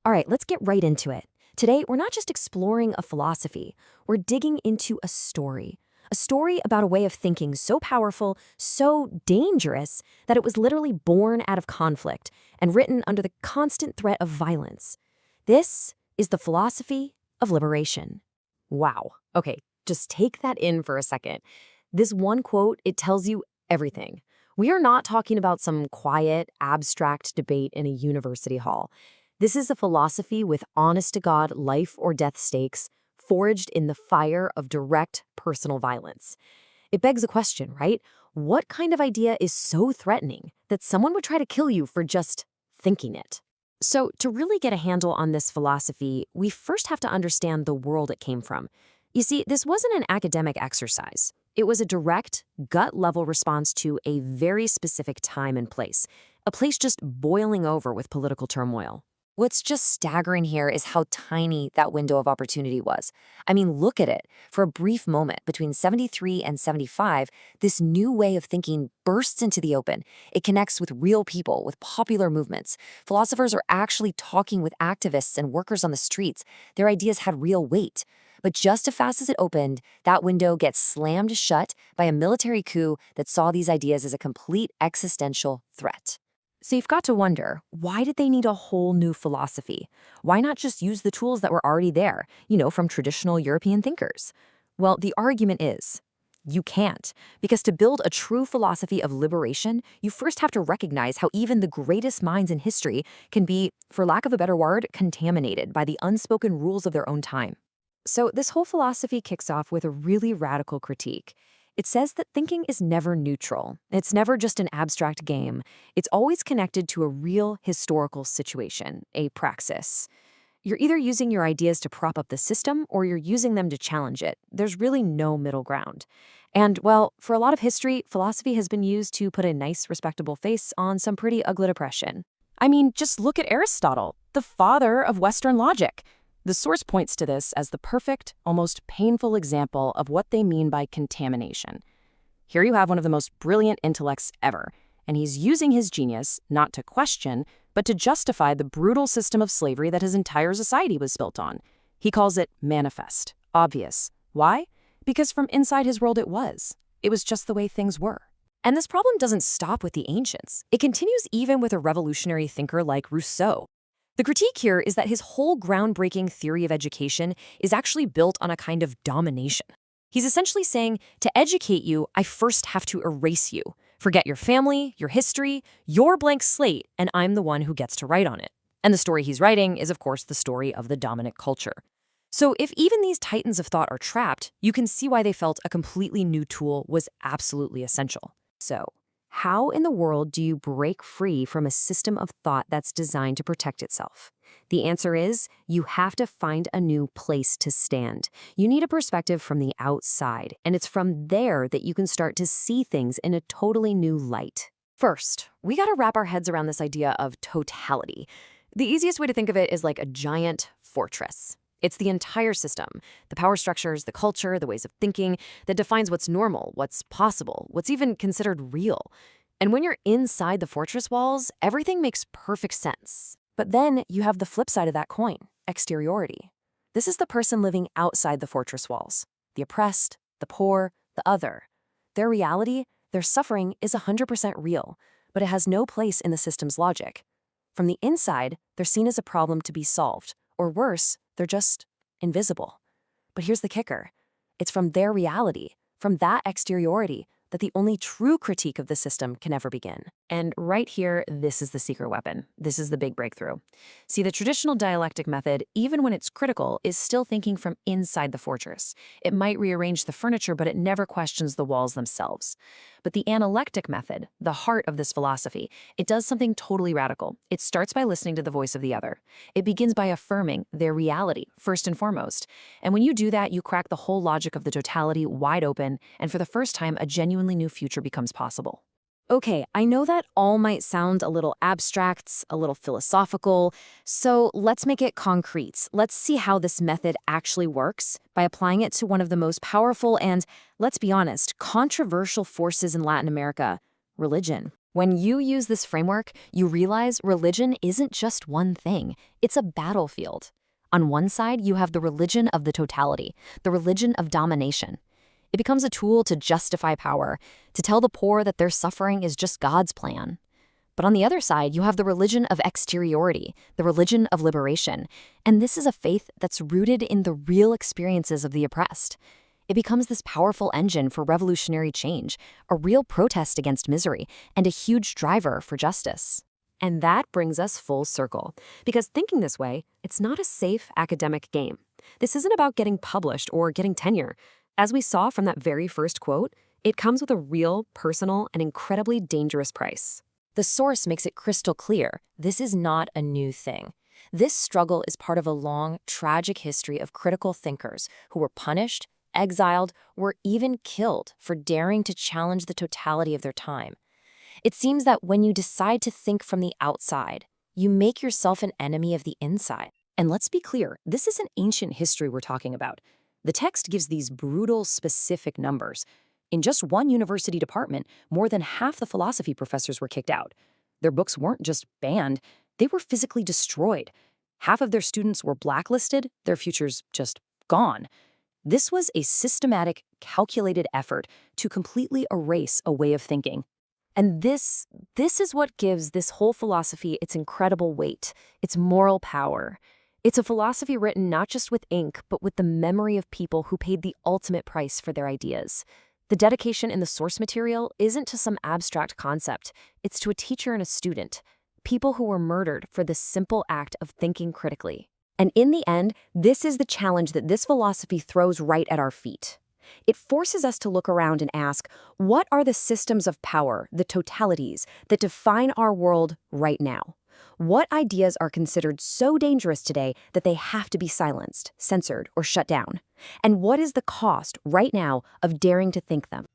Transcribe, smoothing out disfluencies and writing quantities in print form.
All right, let's get right into it. Today, we're not just exploring a philosophy, we're digging into a story. A story about a way of thinking so powerful, so dangerous, that it was literally born out of conflict and written under the constant threat of violence. This is the philosophy of liberation. Wow. Okay, just take that in for a second. This one quote, it tells you everything. We are not talking about some quiet, abstract debate in a university hall. This is a philosophy with honest-to-God life or death stakes, forged in the fire of direct personal violence. It begs a question, right? What kind of idea is so threatening that someone would try to kill you for just thinking it? So, to really get a handle on this philosophy, we first have to understand the world it came from. You see, this wasn't an academic exercise. It was a direct, gut-level response to a very specific time and place, a place just boiling over with political turmoil. What's just staggering here is how tiny that window of opportunity was. I mean, look at it. For a brief moment, between 73 and 75, this new way of thinking bursts into the open. It connects with real people, with popular movements. Philosophers are actually talking with activists and workers on the streets. Their ideas had real weight. But just as fast as it opened, that window gets slammed shut by a military coup that saw these ideas as a complete existential threat. So you've got to wonder, why did they need a whole new philosophy? Why not just use the tools that were already there, from traditional European thinkers? Well, the argument is, you can't. Because to build a true philosophy of liberation, you first have to recognize how even the greatest minds in history can be, for lack of a better word, contaminated by the unspoken rules of their own time. So this whole philosophy kicks off with a really radical critique. It says that thinking is never neutral. It's never just an abstract game. It's always connected to a real historical situation, a praxis. You're either using your ideas to prop up the system or you're using them to challenge it. There's really no middle ground. And, well, for a lot of history, philosophy has been used to put a nice, respectable face on some pretty ugly oppression. I mean, just look at Aristotle, the father of Western logic. The source points to this as the perfect, almost painful example of what they mean by contamination. Here you have one of the most brilliant intellects ever, and he's using his genius not to question, but to justify the brutal system of slavery that his entire society was built on. He calls it manifest, obvious. Why? Because from inside his world it was. It was just the way things were. And this problem doesn't stop with the ancients. It continues even with a revolutionary thinker like Rousseau. The critique here is that his whole groundbreaking theory of education is actually built on a kind of domination. He's essentially saying, to educate you, I first have to erase you. Forget your family, your history, your blank slate, and I'm the one who gets to write on it. And the story he's writing is, of course, the story of the dominant culture. So if even these titans of thought are trapped, you can see why they felt a completely new tool was absolutely essential. So, how in the world do you break free from a system of thought that's designed to protect itself? The answer is, you have to find a new place to stand. You need a perspective from the outside, and it's from there that you can start to see things in a totally new light. First, we gotta wrap our heads around this idea of totality. The easiest way to think of it is like a giant fortress. It's the entire system, the power structures, the culture, the ways of thinking that defines what's normal, what's possible, what's even considered real. And when you're inside the fortress walls, everything makes perfect sense. But then you have the flip side of that coin, exteriority. This is the person living outside the fortress walls, the oppressed, the poor, the other. Their reality, their suffering is 100% real, but it has no place in the system's logic. From the inside, they're seen as a problem to be solved, or worse, they're just invisible. But here's the kicker. It's from their reality, from that exteriority, that the only true critique of the system can ever begin. And right here, this is the secret weapon. This is the big breakthrough. See, the traditional dialectic method, even when it's critical, is still thinking from inside the fortress. It might rearrange the furniture, but it never questions the walls themselves. But the analectic method, the heart of this philosophy, it does something totally radical. It starts by listening to the voice of the other. It begins by affirming their reality, first and foremost. And when you do that, you crack the whole logic of the totality wide open, and for the first time, a genuinely new future becomes possible. Okay, I know that all might sound a little abstract, a little philosophical, so let's make it concrete. Let's see how this method actually works by applying it to one of the most powerful and, let's be honest, controversial forces in Latin America, religion. When you use this framework, you realize religion isn't just one thing, it's a battlefield. On one side, you have the religion of the totality, the religion of domination. It becomes a tool to justify power, to tell the poor that their suffering is just God's plan. But on the other side, you have the religion of exteriority, the religion of liberation. And this is a faith that's rooted in the real experiences of the oppressed. It becomes this powerful engine for revolutionary change, a real protest against misery, and a huge driver for justice. And that brings us full circle. Because thinking this way, it's not a safe academic game. This isn't about getting published or getting tenure. As we saw from that very first quote, it comes with a real, personal, and incredibly dangerous price. The source makes it crystal clear this is not a new thing. This struggle is part of a long, tragic history of critical thinkers who were punished, exiled, or even killed for daring to challenge the totality of their time. It seems that when you decide to think from the outside, you make yourself an enemy of the inside. And let's be clear, this isn't ancient history we're talking about. The text gives these brutal, specific numbers. In just one university department, more than half the philosophy professors were kicked out. Their books weren't just banned, they were physically destroyed. Half of their students were blacklisted, their futures just gone. This was a systematic, calculated effort to completely erase a way of thinking. And this is what gives this whole philosophy its incredible weight, its moral power. It's a philosophy written not just with ink, but with the memory of people who paid the ultimate price for their ideas. The dedication in the source material isn't to some abstract concept, it's to a teacher and a student, people who were murdered for the simple act of thinking critically. And in the end, this is the challenge that this philosophy throws right at our feet. It forces us to look around and ask, what are the systems of power, the totalities, that define our world right now? What ideas are considered so dangerous today that they have to be silenced, censored, or shut down? And what is the cost, right now, of daring to think them?